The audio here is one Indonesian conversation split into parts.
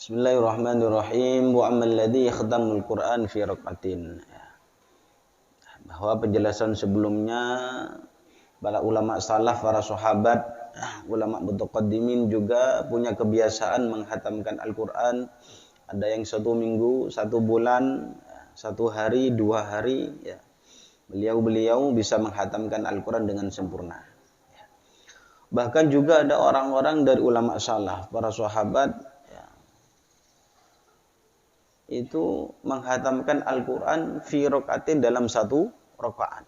Bismillahirrahmanirrahim. Wa ammal ladzi khadamul Qur'an fi raqatin. Bahwa penjelasan sebelumnya para ulama salaf, para sahabat, ulama mutaqaddimin juga punya kebiasaan menghatamkan Al-Qur'an. Ada yang 1 minggu, 1 bulan, 1 hari, 2 hari, ya. Beliau bisa menghatamkan Al-Qur'an dengan sempurna. Bahkan juga ada orang-orang dari ulama salaf, para sahabat, itu menghatamkan Al-Quran fi rakatin dalam 1 rakaat.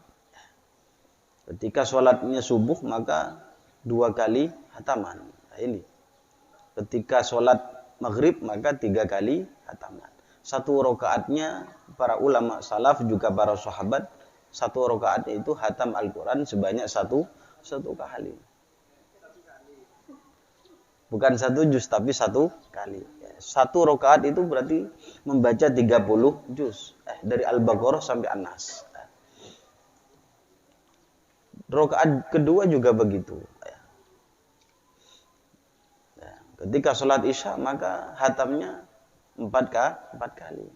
Ketika sholatnya subuh maka 2 kali hataman. Nah, ini. Ketika sholat maghrib maka 3 kali hataman. 1 rakaatnya para ulama salaf juga para sahabat, 1 rakaat itu hatam Al-Quran sebanyak satu kali. Bukan 1 juz tapi 1 kali. 1 rakaat itu berarti membaca 30 juz dari Al-Baqarah sampai An-Nas. Rakaat kedua juga begitu. Ketika sholat Isya maka hatamnya 4 kali.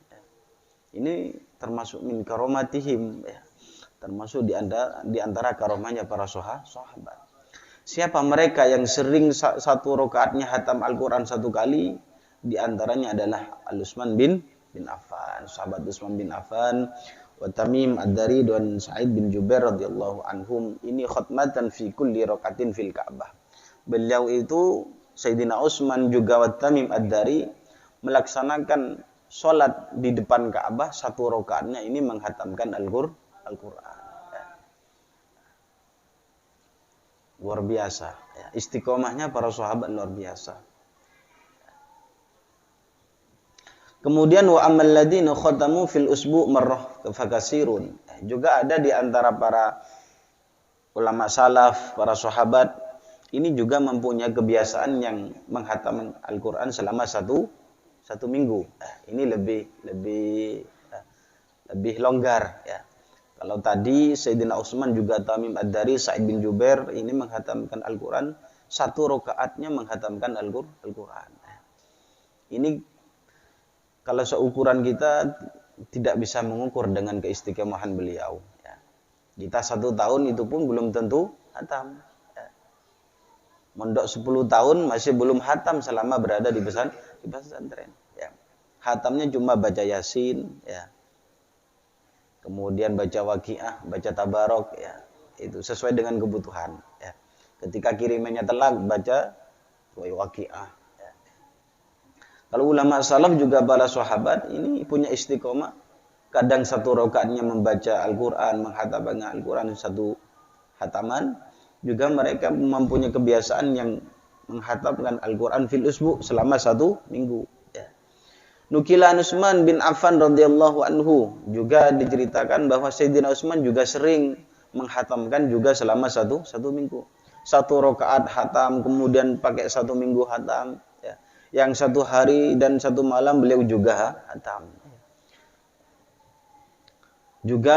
Ini termasuk min karomatihim, termasuk di antara karomahnya para sahabat. Siapa mereka yang sering 1 rakaatnya hatam Al-Quran 1 kali? Di antaranya adalah Al-Utsman bin Affan, sahabat Utsman bin Affan, wa Tamim Ad-Dari dan Sa'id bin Jubair radhiyallahu anhum. Ini khatmatan fi kulli rakatin fil Ka'bah. Beliau itu Sayyidina Utsman juga wa Tamim Ad-Dari melaksanakan salat di depan Ka'bah 1 rakaatnya ini menghatamkan Al-Qur'an. Luar biasa. Istiqomahnya para sahabat luar biasa. Kemudian wa ammal ladzina khatamu fil usbu' marrah fakasirun. Juga ada di antara para ulama salaf, para sahabat ini juga mempunyai kebiasaan yang menghatam Al-Qur'an selama satu minggu. Ini lebih longgar, ya. Kalau tadi Sayyidina Utsman juga Tamim Ad-Dari, Sa'id bin Jubair ini menghatamkan Al-Qur'an 1 rakaatnya menghatamkan Al-Qur'an. Ini kalau seukuran kita tidak bisa mengukur dengan keistiqomahan beliau. Kita 1 tahun itu pun belum tentu hatam. Mondok 10 tahun masih belum hatam selama berada di pesantren. Hatamnya cuma baca Yasin, kemudian baca Waqiah, baca Tabarok, itu sesuai dengan kebutuhan. Ketika kirimannya telat baca Waqiah. Kalau ulama salaf juga para sahabat ini punya istiqomah. Kadang 1 rakaatnya membaca Al-Quran, menghatamkan Al-Quran 1 hataman. Juga mereka mempunyai kebiasaan yang menghatamkan Al-Quran fil usbu' selama 1 minggu. Nukila Utsman bin Affan radhiyallahu anhu juga diceritakan bahwa Sayyidina Utsman juga sering menghatamkan juga selama 1 minggu. 1 rakaat hatam, kemudian pakai 1 minggu hatam. Yang 1 hari dan 1 malam beliau juga hatam. Juga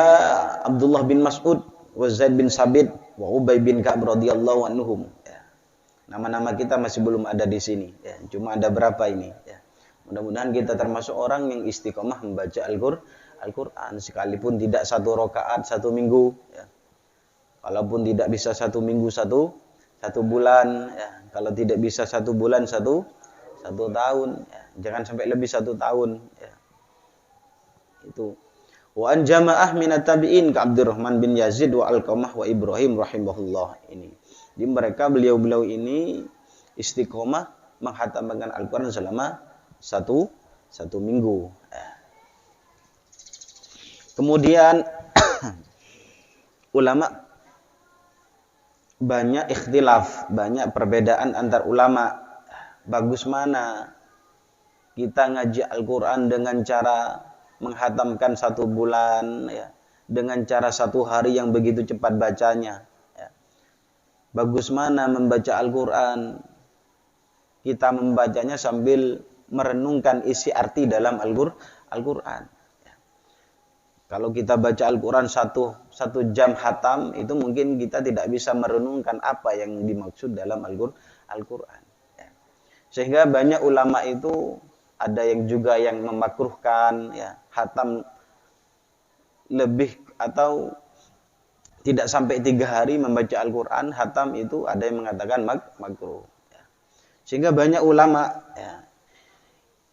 Abdullah bin Mas'ud, wa Zaid bin Sabit, wa Ubay bin Ka'ab radhiyallahu anhum. Nama-nama kita masih belum ada di sini. Cuma ada berapa ini. Mudah-mudahan kita termasuk orang yang istiqomah membaca Al-Quran. Sekalipun tidak 1 rakaat 1 minggu. Kalaupun tidak bisa 1 minggu 1 bulan. Kalau tidak bisa 1 bulan 1 tahun, jangan sampai lebih 1 tahun. Itu. Wa an jamaah minat tabi'in ka Abdurrahman bin Yazid wa Alqamah wa Ibrahim rahimahullah. Ini. Di mereka beliau ini istiqomah menghatamkan Al-Quran selama 1 minggu. Kemudian ulama banyak ikhtilaf, banyak perbedaan antar ulama. Bagus mana kita ngaji Al-Quran dengan cara menghatamkan 1 bulan, dengan cara 1 hari yang begitu cepat bacanya. Bagus mana membaca Al-Quran kita membacanya sambil merenungkan isi arti dalam Al-Quran. Kalau kita baca Al-Quran 1 jam hatam, itu mungkin kita tidak bisa merenungkan apa yang dimaksud dalam Al-Quran. Sehingga banyak ulama itu ada yang juga yang memakruhkan ya, khatam lebih atau tidak sampai 3 hari membaca Al-Quran, khatam itu ada yang mengatakan makruh. Ya. Sehingga banyak ulama ya.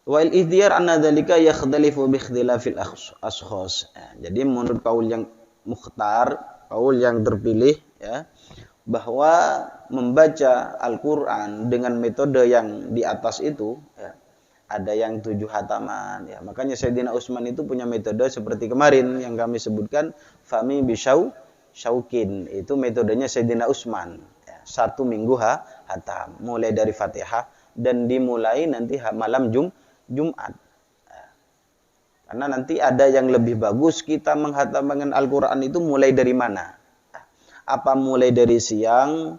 Wal ihdiyar anna dzalika yakhdalifu bi ikhtilafil ashkhas. Ya, jadi menurut kaul yang mukhtar, kaul yang terpilih ya, bahwa membaca Al-Quran dengan metode yang di atas itu ya, ada yang 7 hataman ya. Makanya Sayyidina Utsman itu punya metode seperti kemarin yang kami sebutkan fami bisyaukin. Itu metodenya Sayyidina Utsman ya. 1 minggu hatam mulai dari Fatihah dan dimulai nanti malam Jumat ya. Karena nanti ada yang lebih bagus kita menghatamkan Al-Quran itu mulai dari mana? Apa mulai dari siang,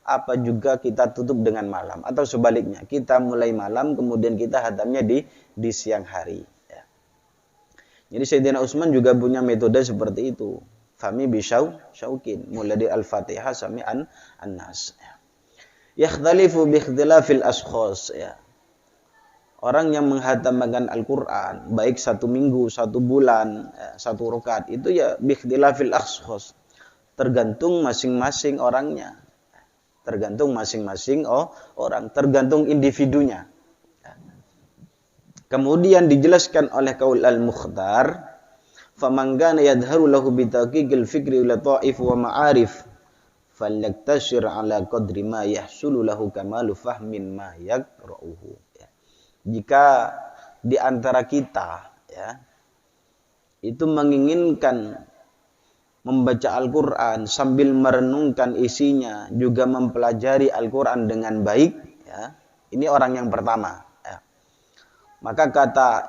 apa juga kita tutup dengan malam, atau sebaliknya kita mulai malam kemudian kita hatamnya di siang hari ya. Jadi Sayyidina Utsman juga punya metode seperti itu, fami bisyaukin, mulai dari Al-Fatihah sampai An-Nas ya. Yakhdalifu bi ikhtilafil ashkhas ya. Orang yang menghatamkan Al-Quran baik 1 minggu, 1 bulan ya, 1 rakaat itu ya bi ikhtilafil ashkhas, tergantung masing-masing orangnya. Tergantung masing-masing orang, tergantung individunya. Kemudian dijelaskan oleh kaul al-mukhtar, faman kana yadhharu lahu bitaqiqil fikri la ta'if wa ma'arif falyaktashir ala qadri ma yahsulu lahu kamalu fahmin ma yakra'uhu. Jika di antara kita ya itu menginginkan membaca Al-Quran sambil merenungkan isinya, juga mempelajari Al-Quran dengan baik, ya, ini orang yang pertama. Ya. Maka kata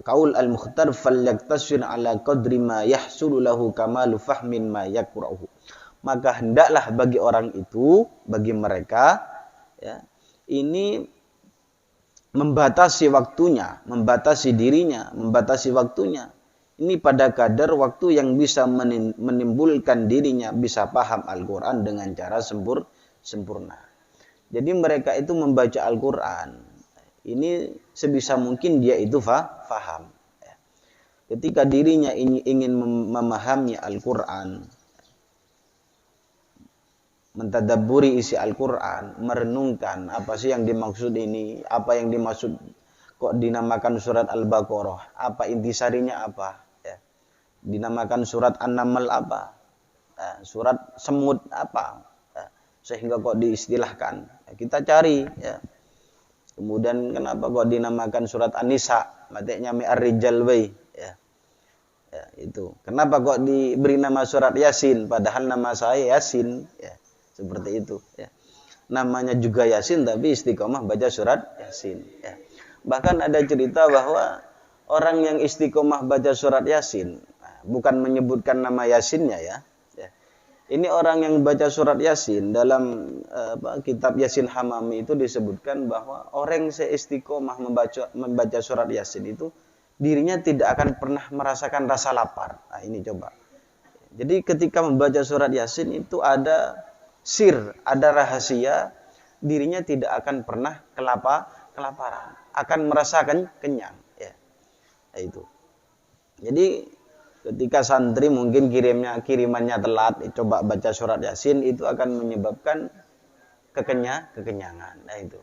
kaul al-mukhtar, falyaktasir ala qadri ma yahsulu lahu kamalu fahmin ma yakra'uhu. Maka hendaklah bagi orang itu, bagi mereka, ya, ini membatasi waktunya, membatasi dirinya, membatasi waktunya. Ini pada kadar waktu yang bisa menimbulkan dirinya bisa paham Al-Quran dengan cara sempurna. Jadi mereka itu membaca Al-Quran. Ini sebisa mungkin dia itu faham. Ketika dirinya ingin memahami Al-Quran, mentadabburi isi Al-Quran, merenungkan apa sih yang dimaksud ini, apa yang dimaksud kok dinamakan surat Al-Baqarah, apa intisarinya apa. Dinamakan surat An-Naml apa, surat semut apa, sehingga kok diistilahkan. Kita cari ya. Kemudian kenapa kok dinamakan surat An-Nisa, maksudnya Ar-Rijal way ya. Ya, itu. Kenapa kok diberi nama surat Yasin padahal nama saya Yasin ya. Seperti itu ya. Namanya juga Yasin tapi istiqomah baca surat Yasin ya. Bahkan ada cerita bahwa orang yang istiqomah baca surat Yasin, bukan menyebutkan nama Yasinnya ya. Ini orang yang baca surat Yasin dalam kitab Yasin Hamami itu disebutkan bahwa orang yang seistiqomah membaca surat Yasin itu dirinya tidak akan pernah merasakan rasa lapar. Nah, ini coba. Jadi ketika membaca surat Yasin itu ada sir, ada rahasia, dirinya tidak akan pernah kelaparan, akan merasakan kenyang ya. Nah, itu. Jadi ketika santri mungkin kirimannya telat, coba baca surat Yasin itu akan menyebabkan kekenyangan. Nah itu.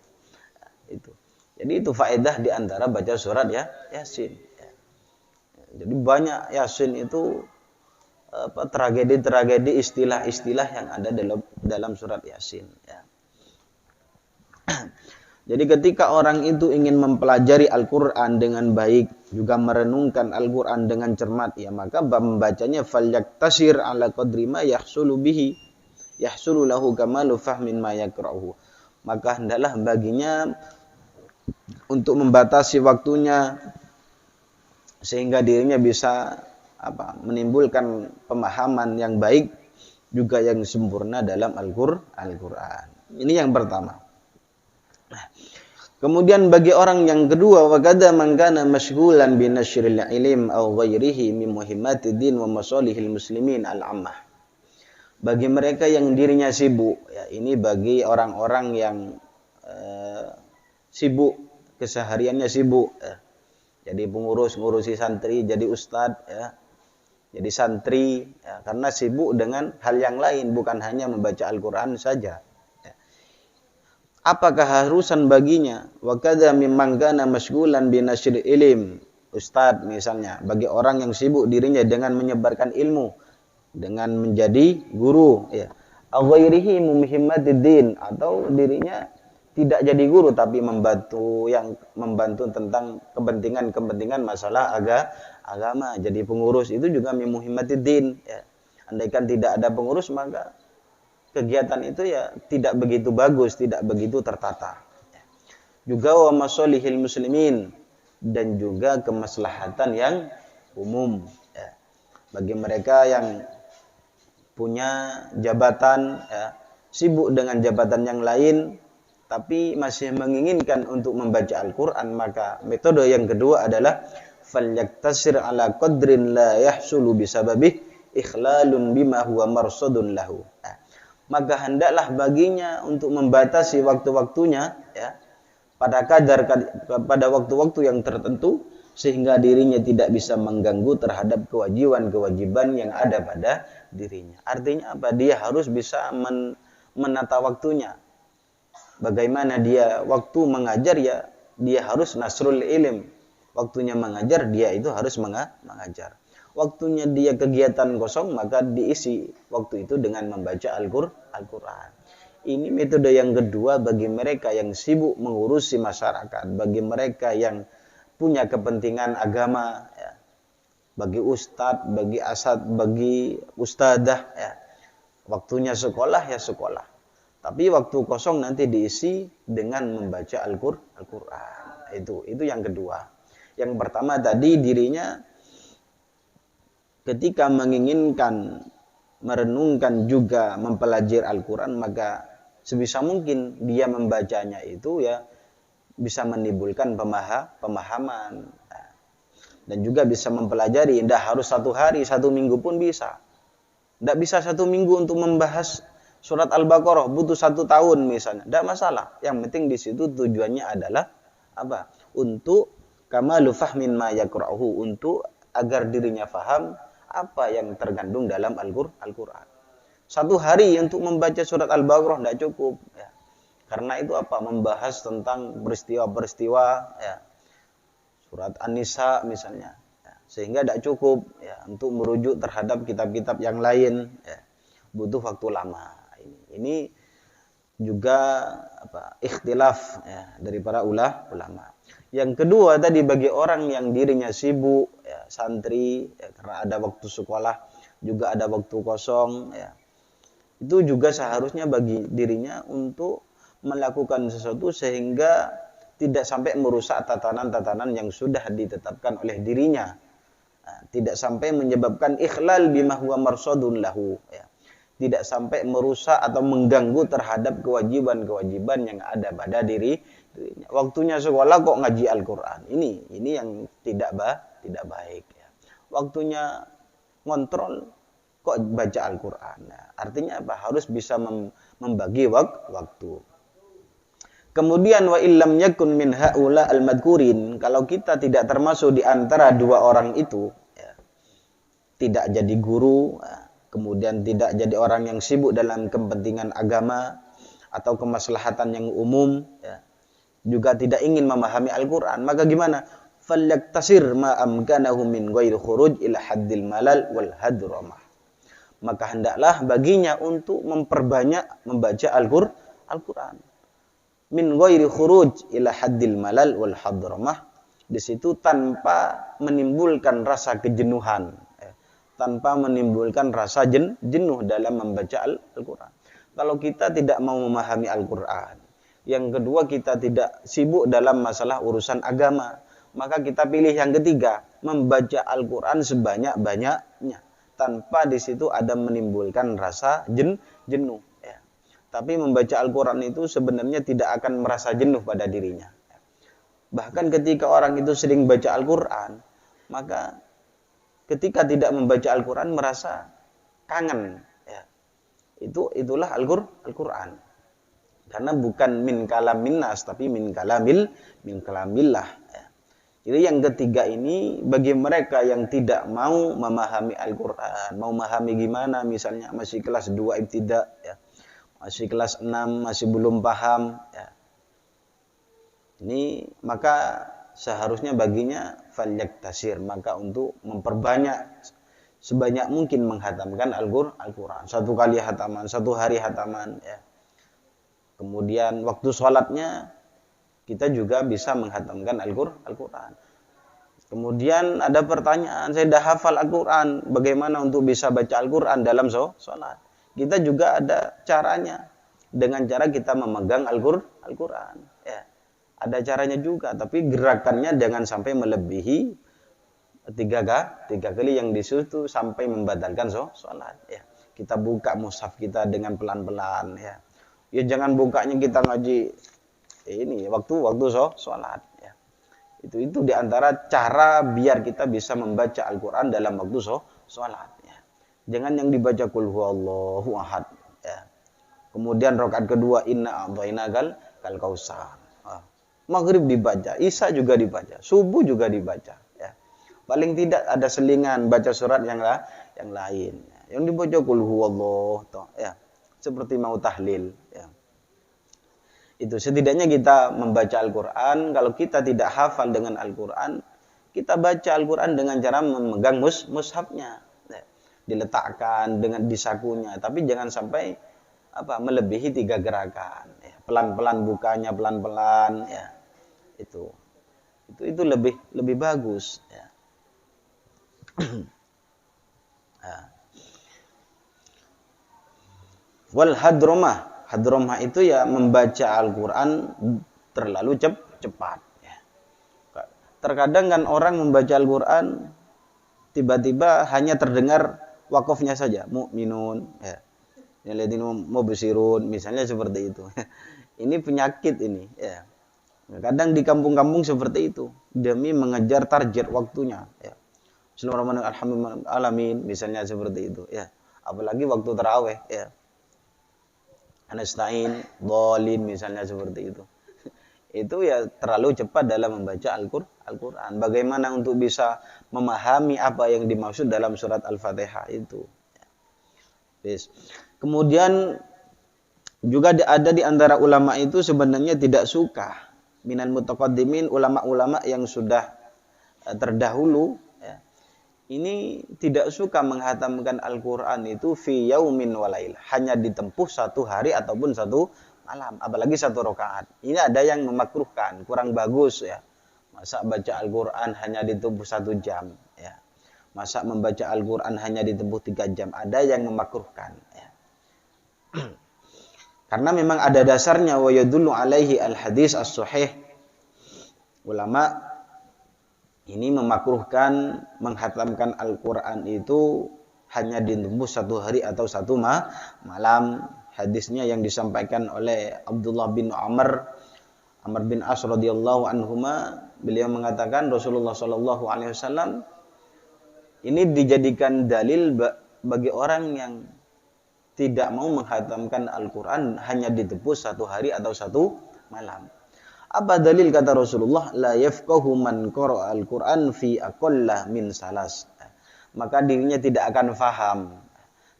Jadi itu faedah di antara baca surat Yasin. Ya. Jadi banyak Yasin itu tragedi-tragedi, istilah-istilah yang ada dalam surat Yasin. Ya. Jadi ketika orang itu ingin mempelajari Al-Quran dengan baik, juga merenungkan Al-Quran dengan cermat, ya maka membacanya falyaktasir ala qadri ma yahsulu bihi, yahsulu lahu kamalu fahmin ma yakra'uhu. Maka hendaklah baginya untuk membatasi waktunya sehingga dirinya bisa menimbulkan pemahaman yang baik juga yang sempurna dalam Al-Quran. Ini yang pertama. Kemudian bagi orang yang kedua, wa kadza man kana masyghulan bi nasyril ilm aw ghairihi min muhimmatid din wa masalihil muslimin al-ammah. Bagi mereka yang dirinya sibuk, ya ini bagi orang-orang yang sibuk kesehariannya sibuk. Ya. Jadi pengurus, ngurusi santri, jadi ustadz, ya. Jadi santri, ya, karena sibuk dengan hal yang lain, bukan hanya membaca Al-Quran saja. Ya. Apa keharusan baginya? Wa kadza mimman kana masyghulan bi nasyril ilm. Ustadz misalnya, bagi orang yang sibuk dirinya dengan menyebarkan ilmu, dengan menjadi guru, ya. Aghairihi muhimmatid atau dirinya tidak jadi guru tapi membantu tentang kepentingan masalah agama, jadi pengurus itu juga min muhimmatid ya. Andaikan tidak ada pengurus maka kegiatan itu ya tidak begitu bagus, tidak begitu tertata. Juga wa masalihil muslimin, dan juga kemaslahatan yang umum ya. Bagi mereka yang punya jabatan ya, sibuk dengan jabatan yang lain tapi masih menginginkan untuk membaca Al-Quran, maka metode yang kedua adalah falyaktasir ala qadrin la yahsulu bisababih ikhlalun bima huwa marsadun lahu. Maka hendaklah baginya untuk membatasi waktu-waktunya ya, pada waktu-waktu yang tertentu sehingga dirinya tidak bisa mengganggu terhadap kewajiban-kewajiban yang ada pada dirinya. Artinya apa? Dia harus bisa menata waktunya. Bagaimana dia waktu mengajar ya, dia harus nasrul ilm. Waktunya mengajar, dia itu harus mengajar. Waktunya dia kegiatan kosong, maka diisi waktu itu dengan membaca Al-Quran. Ini metode yang kedua bagi mereka yang sibuk mengurusi masyarakat, bagi mereka yang punya kepentingan agama, ya. Bagi ustadz, bagi asad, bagi ustadzah, ya. Waktunya sekolah ya sekolah. Tapi waktu kosong nanti diisi dengan membaca Al-Quran. Itu yang kedua. Yang pertama tadi dirinya ketika menginginkan merenungkan juga mempelajari Al-Quran, maka sebisa mungkin dia membacanya itu ya bisa menimbulkan pemahaman. Dan juga bisa mempelajari. Tidak harus 1 hari, 1 minggu pun bisa. Tidak bisa 1 minggu untuk membahas surat Al-Baqarah, butuh 1 tahun misalnya, tidak masalah. Yang penting di situ tujuannya adalah apa? Untuk kamalu fahmin ma yakra'uhu, untuk agar dirinya faham apa yang terkandung dalam Al-Quran. 1 hari untuk membaca surat Al-Baqarah tidak cukup. Ya. Karena itu apa? Membahas tentang peristiwa-peristiwa, ya. Surat An-Nisa misalnya. Ya. Sehingga tidak cukup ya, untuk merujuk terhadap kitab-kitab yang lain. Ya. Butuh waktu lama. Ini juga ikhtilaf ya, dari para ulama. Yang kedua tadi bagi orang yang dirinya sibuk ya, santri ya, karena ada waktu sekolah, juga ada waktu kosong ya. Itu juga seharusnya bagi dirinya untuk melakukan sesuatu sehingga tidak sampai merusak tatanan-tatanan yang sudah ditetapkan oleh dirinya. Nah, tidak sampai menyebabkan ikhlal bima huwa marsadun lahu ya. Tidak sampai merusak atau mengganggu terhadap kewajiban-kewajiban yang ada pada dirinya. Waktunya sekolah kok ngaji Al-Quran. Ini yang tidak baik. Ya. Waktunya ngontrol kok baca Al-Quran. Nah, artinya apa? Harus bisa membagi waktu. Kemudian wa illam yakun min haula al-madkurin. Kalau kita tidak termasuk di antara 2 orang itu, ya, tidak jadi guru, ya, kemudian tidak jadi orang yang sibuk dalam kepentingan agama atau kemaslahatan yang umum, ya, juga tidak ingin memahami Al-Quran, maka gimana? Falyaktasir ma amkanahu min ghairi khuruj ila haddil malal wal hadramah. Maka hendaklah baginya untuk memperbanyak membaca Al-Quran. Min ghairi khuruj ila haddil malal wal hadramah. Di situ tanpa menimbulkan rasa kejenuhan, tanpa menimbulkan rasa jenuh dalam membaca Al-Quran. Kalau kita tidak mau memahami Al-Quran, yang kedua kita tidak sibuk dalam masalah urusan agama, maka kita pilih yang ketiga, membaca Al-Quran sebanyak-banyaknya, tanpa di situ ada menimbulkan rasa jenuh. Ya. Tapi membaca Al-Quran itu sebenarnya tidak akan merasa jenuh pada dirinya. Bahkan ketika orang itu sering baca Al-Quran, maka ketika tidak membaca Al-Quran merasa kangen. Ya. Itulah Al-Quran. Karena bukan min kalamin nas, tapi min kalamillah. Ya. Jadi yang ketiga ini bagi mereka yang tidak mau memahami Al-Quran, mau memahami gimana, misalnya masih kelas 2 ibtidak, ya, masih kelas 6, masih belum paham, ya. Ini maka seharusnya baginya falyaktasir, maka untuk memperbanyak sebanyak mungkin menghatamkan Al-Quran. Satu kali hataman, satu hari hataman, ya. Kemudian waktu sholatnya kita juga bisa menghatamkan Al-Quran. Kemudian ada pertanyaan, saya dah hafal Al-Quran, bagaimana untuk bisa baca Al-Quran dalam sholat? Kita juga ada caranya, dengan cara kita memegang Al-Quran. Ya. Ada caranya juga, tapi gerakannya jangan sampai melebihi tiga kali yang disuruh sampai membatalkan sholat. Ya. Kita buka mushaf kita dengan pelan-pelan. Ya. Ya jangan bukanya kita ngaji ini waktu sholat. Ya. Itu diantara cara biar kita bisa membaca Al-Quran dalam waktu sholat. Ya. Jangan yang dibaca Qul huwallahu ahad. Ya. Kemudian rakaat kedua inna a'thainakal kautsar. Maghrib dibaca, Isya juga dibaca, subuh juga dibaca. Ya. Paling tidak ada selingan baca surat yang lain. Yang dibaca Qul huwallahu, ya. Seperti mau tahlil. Ya. Itu setidaknya kita membaca Al-Quran. Kalau kita tidak hafal dengan Al-Quran, kita baca Al-Quran dengan cara memegang mushafnya, ya. Diletakkan dengan disakunya, tapi jangan sampai melebihi 3 gerakan. Ya. Pelan-pelan bukanya, pelan-pelan. Ya. Itu lebih bagus. Ya. Wal hadromah itu ya membaca Al-Quran terlalu cepat. Ya. Terkadang kan orang membaca Al-Quran tiba-tiba hanya terdengar wakofnya saja, mu'minun, ya. Yalladzina mubsirun, misalnya seperti itu. Ini penyakit ini, ya. Kadang di kampung-kampung seperti itu demi mengejar target waktunya. Ya. Bismillahirrahmanirrahim, alamin, misalnya seperti itu. Ya. Apalagi waktu tarawih. Ya. Anastain, dolin, misalnya seperti itu. Itu ya terlalu cepat dalam membaca Al-Quran. Bagaimana untuk bisa memahami apa yang dimaksud dalam surat Al-Fatihah itu. Yes. Kemudian juga ada di antara ulama itu sebenarnya tidak suka. Minal mutaqaddimin, ulama-ulama yang sudah terdahulu, ya, ini tidak suka menghatamkan Al-Quran itu fi yaumin walail, hanya ditempuh 1 hari ataupun 1 malam, apalagi 1 rakaat. Ini ada yang memakruhkan, kurang bagus, ya. Masa baca Al-Quran hanya ditempuh 1 jam, ya. Masa membaca Al-Quran hanya ditempuh 3 jam, ada yang memakruhkan, ya. Karena memang ada dasarnya, wa yadullu alaihi al-hadis as-sahih. Ulama ini memakruhkan menghatamkan Al-Quran itu hanya ditempuh 1 hari atau 1 malam. Hadisnya yang disampaikan oleh Abdullah bin Amr bin As radhiyallahu anhuma, beliau mengatakan Rasulullah sallallahu alaihi wasallam ini dijadikan dalil bagi orang yang tidak mau menghatamkan Al-Quran hanya ditempuh 1 hari atau 1 malam. Apa dalil kata Rasulullah? La yafqahu man qara'a Al-Quran fi aqalla min salas. Maka dirinya tidak akan faham,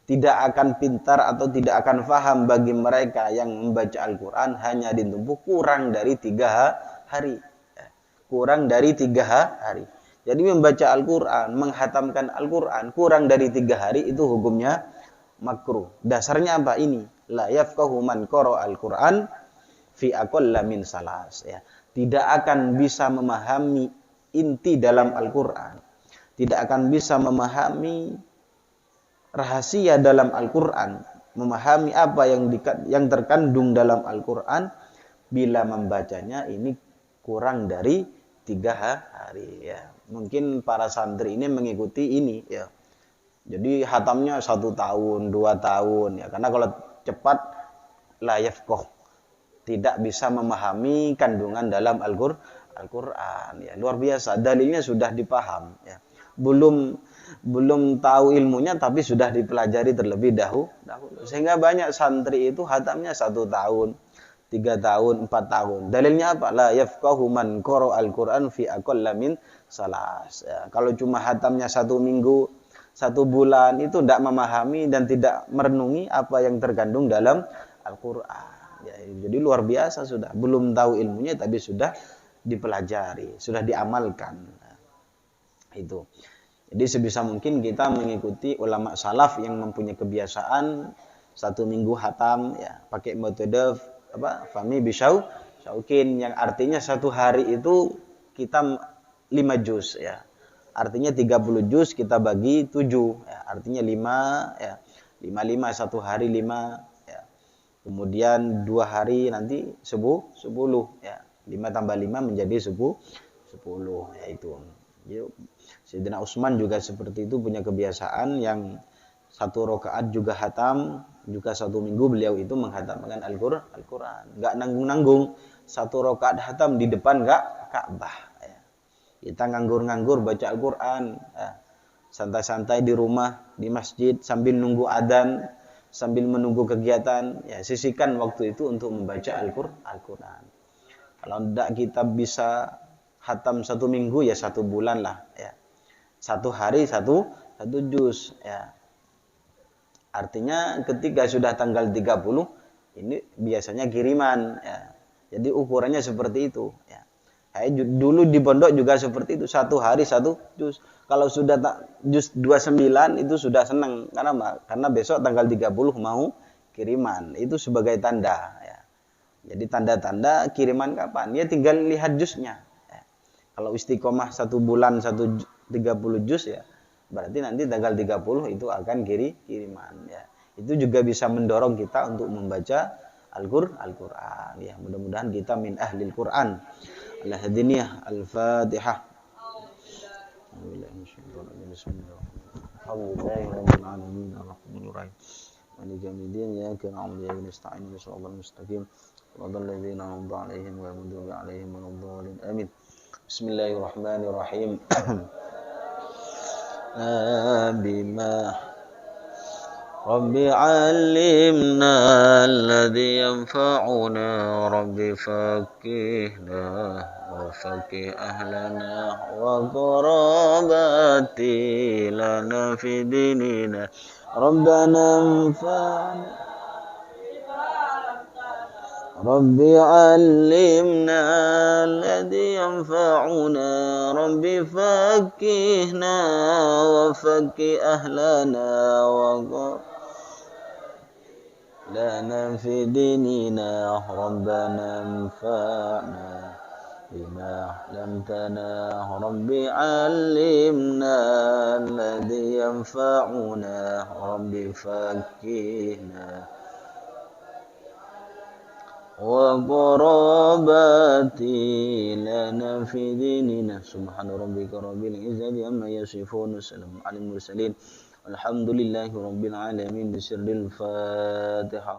tidak akan pintar atau tidak akan faham bagi mereka yang membaca Al-Quran hanya ditempuh kurang dari 3 hari. Kurang dari 3 hari. Jadi membaca Al-Quran, menghatamkan Al-Quran kurang dari 3 hari itu hukumnya makruh. Dasarnya apa ini? La yafqahu man qara'a Al-Quran fi aqalla min salas, ya. Tidak akan bisa memahami inti dalam Al-Quran. Tidak akan bisa memahami rahasia dalam Al-Quran, memahami apa yang terkandung dalam Al-Quran bila membacanya ini kurang dari 3 hari, ya. Mungkin para santri ini mengikuti ini, ya. Jadi hatamnya 1 tahun, 2 tahun, ya. Karena kalau cepat la yafqah, tidak bisa memahami kandungan dalam Al-Quran, ya. Luar biasa, dalilnya sudah dipaham, ya. Belum tahu ilmunya tapi sudah dipelajari terlebih dahulu. Sehingga banyak santri itu hatamnya 1 tahun, 3 tahun, 4 tahun. Dalilnya apa? La yafqahu man qara'al Qur'an fi aqalla min salas. Ya, kalau cuma hatamnya 1 minggu, 1 bulan itu tidak memahami dan tidak merenungi apa yang terkandung dalam Al-Qur'an. Ya, jadi luar biasa sudah. Belum tahu ilmunya tapi sudah dipelajari, sudah diamalkan. Nah, itu. Jadi sebisa mungkin kita mengikuti ulama salaf yang mempunyai kebiasaan 1 minggu hatam, ya, pakai metode fahmi syaukin, yang artinya 1 hari itu kita 5 juz, ya. Artinya 30 juz kita bagi 7, ya. Artinya 5, ya. 5 1 hari 5, ya. Kemudian 2 hari nanti 10, ya. 5 tambah 5 menjadi 10, ya itu. Sayyidina Utsman juga seperti itu, punya kebiasaan yang 1 rakaat juga hatam, juga 1 minggu beliau itu menghatamkan Al-Quran. Nggak nanggung-nanggung, 1 rakaat hatam di depan Ka'bah. Ya. Kita nganggur-nganggur baca Al-Quran, ya. Santai-santai di rumah, di masjid, sambil nunggu adzan, sambil menunggu kegiatan. Ya, sisihkan waktu itu untuk membaca Al-Quran. Kalau tidak kita bisa hatam 1 minggu, ya 1 bulan lah. Ya. 1 hari 1 juz, ya. Artinya ketika sudah tanggal 30 ini biasanya kiriman, ya. Jadi ukurannya seperti itu, ya. Dulu di pondok juga seperti itu, 1 hari 1 juz. Kalau sudah juz 29 itu sudah senang, karena besok tanggal 30 mau kiriman. Itu sebagai tanda, ya. Jadi tanda-tanda kiriman kapan? Ya tinggal lihat juznya, ya. Kalau istiqomah 1 bulan 30 juz, ya berarti nanti tanggal 30 itu akan kiriman, ya. Itu juga bisa mendorong kita untuk membaca Al-Qur'an, ya. Mudah-mudahan kita min ahlil Qur'an. Al-Hadiniyah, Al-Fatihah. Bismillahirrahmanirrahim. Bima Rabbi 'allimna alladhi yanfa'una Rabbi faqihna wa faqih ahlana wa qarabati lana fi dinina Rabbana anfa'na Rabbi 'allimna alladhi yanfa'una Rabbi faqihna wa faqih ahlana wa lana fi dinina Rabbana anfa'na bima 'allamtana Rabbi 'allimna alladhi yanfa'una Rabbi faqihna wa qarabati lana fi dinina subhana rabbika rabbil izzati amma yasifun wassalamu alal mursalin alhamdulillahi rabbil alamin bisirril fatihah.